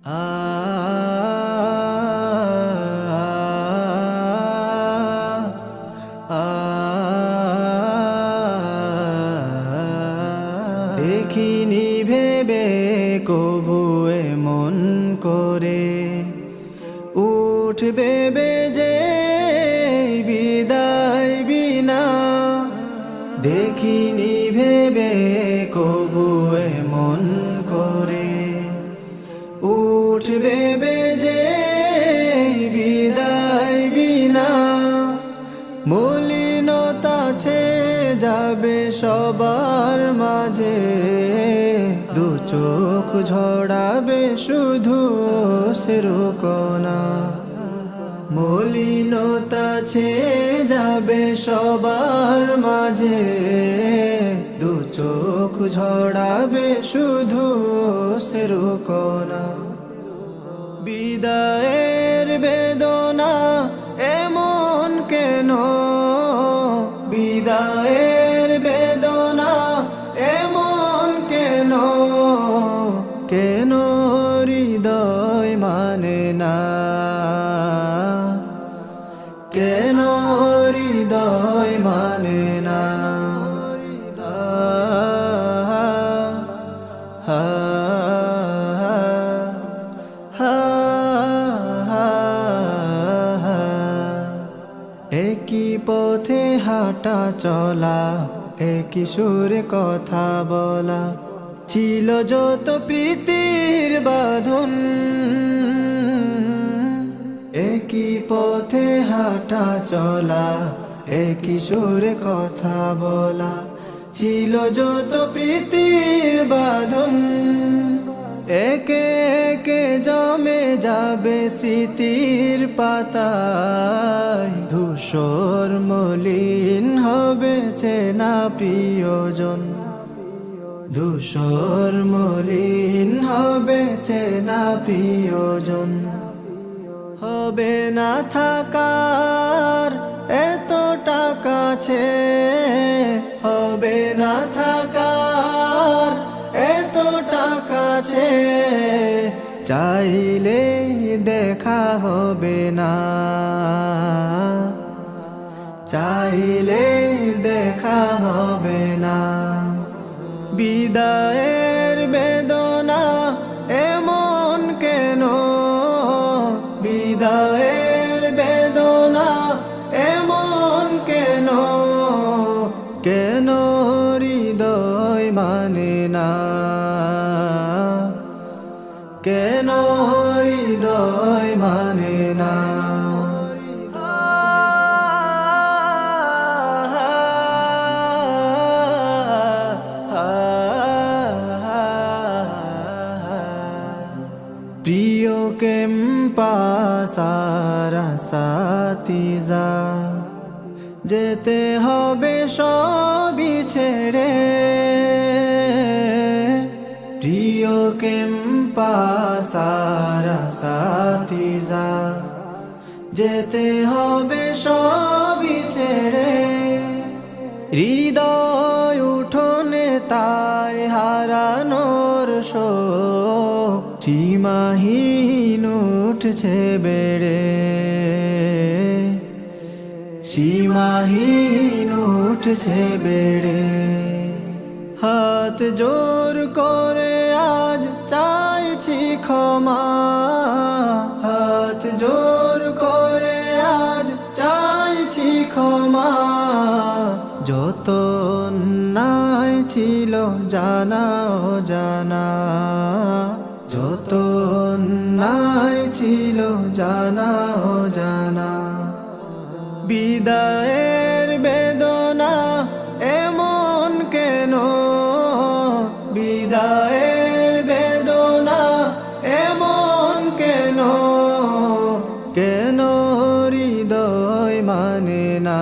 আ আ দেখিনি ভেবে কবু মন করে উঠবে বেজে বিদায় বিনা দেখিনি ভেবে কবু মন করে উঠবে বেজে বিদায় বিনা মলিনতা ছে যাবে সবার মাঝে দু চোখ ঝরাবে শুধু অশ্রুকণা মলিনতা ছে যাবে সবার মাঝে দু চোখ ঝরাবে শুধু অশ্রুকণা বিদায়ের বেদনা এমন কেন বিদায়ের বেদনা এমন কেন কেন হৃদয় মানে না কেন হৃদয় মানে না হা একই পথে হাঁটা চলা একই সুরে কথা বলা ছিল যত প্রীতির বাঁধন একই পথে হাঁটা চলা একই সুরে কথা বলা ছিল যত প্রীতির বাঁধন একে একে জমে যাবে স্মৃতির পাতায় ধূসর মলিন হবে চেনা প্রিয়জন ধূসর মলিন হবে চেনা প্রিয়জন হবে না থাকার এতটা কাছে হবে না থাকার এতটা কাছে চাইলে দেখা হবে না চাইলে দেখা হবে না বিদায়ের বেদনা এমন কেন বিদায়ের বেদনা এমন কেন কেন হৃদয় মানে না কেন হৃদয় মানে না প্রিয় কেম্পা সারা সাথী যা যেতে হবে সবই ছেড়ে প্রিয় কেম্পা সারা সাথী যা যেতে হবে সবই ছেড়ে হৃদয় উঠোনে তাই হারানোর শোক সীমাহীন উঠছে বেড়ে সীমাহীন উঠছে বেড়ে হাত জোর করে আজ চাইছি ক্ষমা হাত জোর করে আজ চাইছি ক্ষমা যত অন্যায় ছিল জানা অজানা যত অন্যায় ছিল জানা অজানা বিদায়ের বেদনা এমন কেন বিদায়ের বেদনা এমন কেন কেন হৃদয় মানে না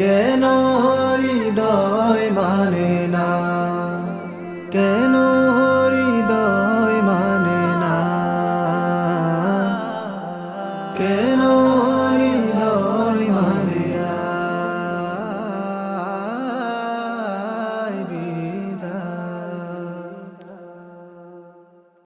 কেন